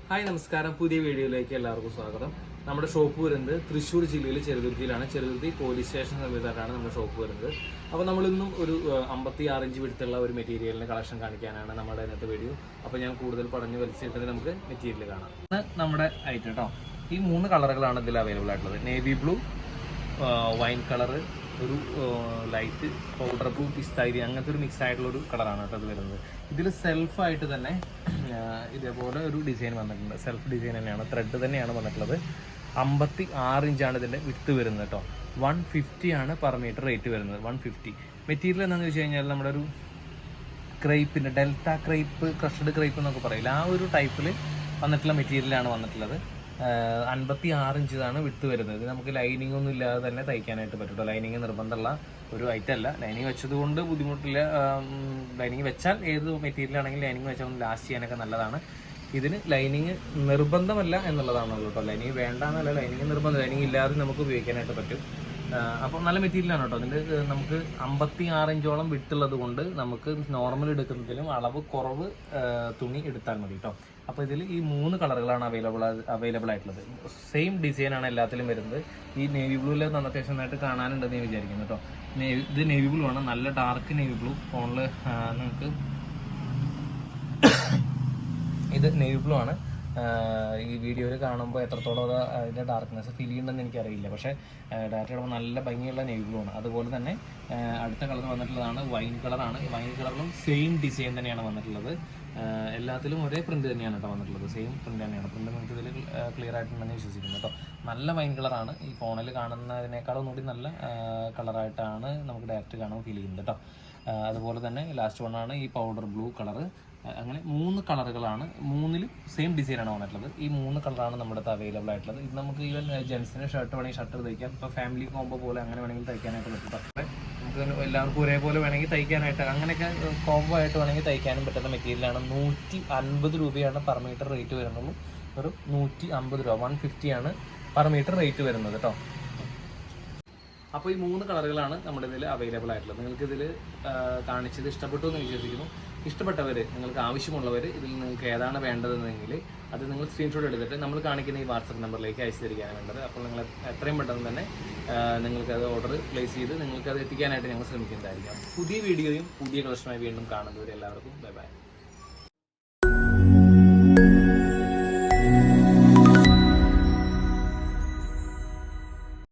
Hi നമസ്കാരം, പുതിയ വീഡിയോയിലേക്ക് എല്ലാവർക്കും സ്വാഗതം. നമ്മുടെ ഷോപ്പ് വരുന്നത് തൃശ്ശൂർ ജില്ലയിൽ ചെറുതുരുത്തിയിലാണ്. ചെറുതുരുത്തി പോലീസ് സ്റ്റേഷൻ സമീപത്തായിട്ടാണ് നമ്മുടെ ഷോപ്പ് വരുന്നത്. അപ്പോൾ നമ്മളിന്നും ഒരു 56 ഇഞ്ച് വിടുത്തുള്ള ഒരു മെറ്റീരിയലിൻ്റെ കളക്ഷൻ കാണിക്കാനാണ് നമ്മുടെ ഇന്നത്തെ വീഡിയോ. അപ്പോൾ ഞാൻ കൂടുതൽ പറഞ്ഞു വലിച്ചിട്ട് നമുക്ക് മെറ്റീരിയൽ കാണാം. നമ്മുടെ ഐറ്റം കേട്ടോ, ഈ 3 കളറുകളാണ് ഇതിൽ അവൈലബിൾ ആയിട്ടുള്ളത്. നേവി ബ്ലൂ, വൈൻ കളറ്, ഒരു ലൈറ്റ് പൗഡർ ബ്ലൂ, പിസ്താരി, അങ്ങനത്തെ ഒരു മിക്സ് ആയിട്ടുള്ള ഒരു കളറാണ് കേട്ടോ ഇത് വരുന്നത്. ഇതിൽ സെൽഫായിട്ട് തന്നെ ഇതേപോലെ ഒരു ഡിസൈൻ വന്നിട്ടുണ്ട്. സെൽഫ് ഡിസൈൻ തന്നെയാണ്, ത്രെഡ് തന്നെയാണ് വന്നിട്ടുള്ളത്. 56 ഇഞ്ചാണ് ഇതിൻ്റെ വിട്ട് വരുന്നത് കേട്ടോ. 150 ആണ് പെർ മീറ്റർ റേറ്റ് വരുന്നത്. 150. മെറ്റീരിയൽ എന്താണെന്ന് വെച്ച് കഴിഞ്ഞാൽ നമ്മുടെ ഒരു ക്രൈപ്പിൻ്റെ ഡെൽറ്റ ക്രൈപ്പ്, ക്രഷ്ഡ് ക്രൈപ്പ് എന്നൊക്കെ പറയില്ല, ആ ഒരു ടൈപ്പിൽ വന്നിട്ടുള്ള മെറ്റീരിയലാണ് വന്നിട്ടുള്ളത്. 56 ഇഞ്ചാണ് വിട്ട് വരുന്നത്. ഇത് നമുക്ക് ലൈനിങ് ഒന്നും ഇല്ലാതെ തന്നെ തയ്ക്കാനായിട്ട് പറ്റും. ലൈനിങ് നിർബന്ധമുള്ള ഒരു ഐറ്റം അല്ല. ലൈനിങ് വെച്ചതുകൊണ്ട് ബുദ്ധിമുട്ടില്ല. ലൈനിങ് വെച്ചാൽ ഏത് മെറ്റീരിയൽ ആണെങ്കിലും ലൈനിങ് വെച്ചാൽ ലാസ്റ്റ് ചെയ്യാനൊക്കെ നല്ലതാണ്. ഇതിന് ലൈനിങ് നിർബന്ധമല്ല എന്നുള്ളതാണല്ലോ കേട്ടോ. ലൈനിങ് വേണ്ടാന്നല്ല, ലൈനിങ് നിർബന്ധം. ലൈനിങ് ഇല്ലാതെ നമുക്ക് ഉപയോഗിക്കാനായിട്ട് പറ്റും. അപ്പോൾ നല്ല മെറ്റീരിയലാണ് കേട്ടോ. അതിൻ്റെ നമുക്ക് 56 ഇഞ്ചോളം വിട്ടുള്ളത് കൊണ്ട് നമുക്ക് നോർമൽ എടുക്കുന്നതിലും അളവ് കുറവ് തുണി എടുത്താൽ മതി കേട്ടോ. അപ്പോൾ ഇതിൽ ഈ 3 കളറുകളാണ് അവൈലബിൾ ആയിട്ടുള്ളത്. സെയിം ഡിസൈനാണ് എല്ലാത്തിലും വരുന്നത്. ഈ നേവി ബ്ലൂവിൽ അത്യാവശ്യം നന്നായിട്ട് കാണാനുണ്ടെന്ന് ഞാൻ വിചാരിക്കുന്നു കേട്ടോ. ഇത് നേവി ബ്ലൂ ആണ്, നല്ല ഡാർക്ക് നേവി ബ്ലൂ. ഫോണിൽ നിങ്ങൾക്ക് ഇത് നേവി ബ്ലൂ ആണ്. ഈ വീഡിയോയിൽ കാണുമ്പോൾ എത്രത്തോളം അതിൻ്റെ ഡാർക്ക്നെസ് ഫീൽ ചെയ്യുന്നുണ്ടെന്ന് എനിക്കറിയില്ല, പക്ഷേ ഡയറക്റ്റ് കാണുമ്പോൾ നല്ല ഭംഗിയുള്ള നേവി ബ്ലൂ ആണ്. അതുപോലെ തന്നെ അടുത്ത കളർ വന്നിട്ടുള്ളതാണ് വൈൻ കളറാണ്. വൈൻ കളറിലും സെയിം ഡിസൈൻ തന്നെയാണ് വന്നിട്ടുള്ളത്. എല്ലാത്തിലും ഒരേ പ്രിന്റ് തന്നെയാണ് കേട്ടോ വന്നിട്ടുള്ളത്. സെയിം പ്രിന്റ് തന്നെയാണ്. പ്രിന്റ് നിങ്ങൾക്ക് ഇതിൽ ക്ലിയർ ആയിട്ടുണ്ടെന്ന് വിശ്വസിക്കുന്നു കേട്ടോ. നല്ല വൈൻ കളറാണ്. ഈ ഫോണിൽ കാണുന്നതിനേക്കാളും കൂടി നല്ല കളറായിട്ടാണ് നമുക്ക് ഡയറക്റ്റ് കാണുമ്പോൾ ഫീൽ ചെയ്യുന്നത് കേട്ടോ. അതുപോലെ തന്നെ ലാസ്റ്റ് വണ്ണാണ് ഈ പൗഡർ ബ്ലൂ കളറ്. അങ്ങനെ 3 കളറുകളാണ്. 3ലും സെയിം ഡിസൈനാണ് വന്നിട്ടുള്ളത്. ഈ 3 കളറാണ് നമ്മുടെ അടുത്ത് അവൈലബിൾ ആയിട്ടുള്ളത്. ഇത് നമുക്ക് ഈവൻ ജെൻസിന് ഷർട്ട് വേണമെങ്കിൽ ഷർട്ട് തയ്ക്കാം. ഇപ്പോൾ ഫാമിലി കോംബോ പോലെ അങ്ങനെ വേണമെങ്കിൽ തയ്ക്കാനായിട്ട് പറ്റും. പക്ഷേ നമുക്ക് എല്ലാവർക്കും ഒരേപോലെ വേണമെങ്കിൽ തയ്ക്കാനായിട്ട്, അങ്ങനെയൊക്കെ കോംബോ ആയിട്ട് വേണമെങ്കിൽ തയ്ക്കാനും പറ്റുന്ന മെറ്റീരിയലാണ്. 150 രൂപയാണ് പെർ മീറ്റർ റേറ്റ് വരുന്നുള്ളൂ. ഒരു 150 രൂപ, 150 ആണ് പെർ മീറ്റർ റേറ്റ് വരുന്നത് കേട്ടോ. അപ്പോൾ ഈ 3 കളറുകളാണ് നമ്മുടെ ഇതിൽ അവൈലബിൾ ആയിട്ടുള്ളത്. നിങ്ങൾക്ക് ഇതിൽ കാണിച്ചത് ഇഷ്ടപ്പെട്ടു എന്ന് വിശ്വസിക്കുന്നു. ഇഷ്ടപ്പെട്ടവർ, നിങ്ങൾക്ക് ആവശ്യമുള്ളവർ, ഇതിൽ നിങ്ങൾക്ക് ഏതാണ് വേണ്ടതെന്നെങ്കിൽ അത് നിങ്ങൾ സ്ക്രീൻഷോട്ട് എടുത്തിട്ട് നമ്മൾ കാണിക്കുന്ന ഈ വാട്സപ്പ് നമ്പറിലേക്ക് അയച്ചു തരികയാണ് വേണ്ടത്. അപ്പോൾ നിങ്ങൾ എത്രയും പെട്ടെന്ന് തന്നെ നിങ്ങൾക്കത് ഓർഡർ പ്ലേസ് ചെയ്ത് നിങ്ങൾക്കത് എത്തിക്കാനായിട്ട് ഞങ്ങൾ ശ്രമിക്കുന്നതായിരിക്കും. പുതിയ വീഡിയോയും പുതിയ കളക്ഷനുമായി വീണ്ടും കാണുന്നവരെ എല്ലാവർക്കും ബൈ ബൈ.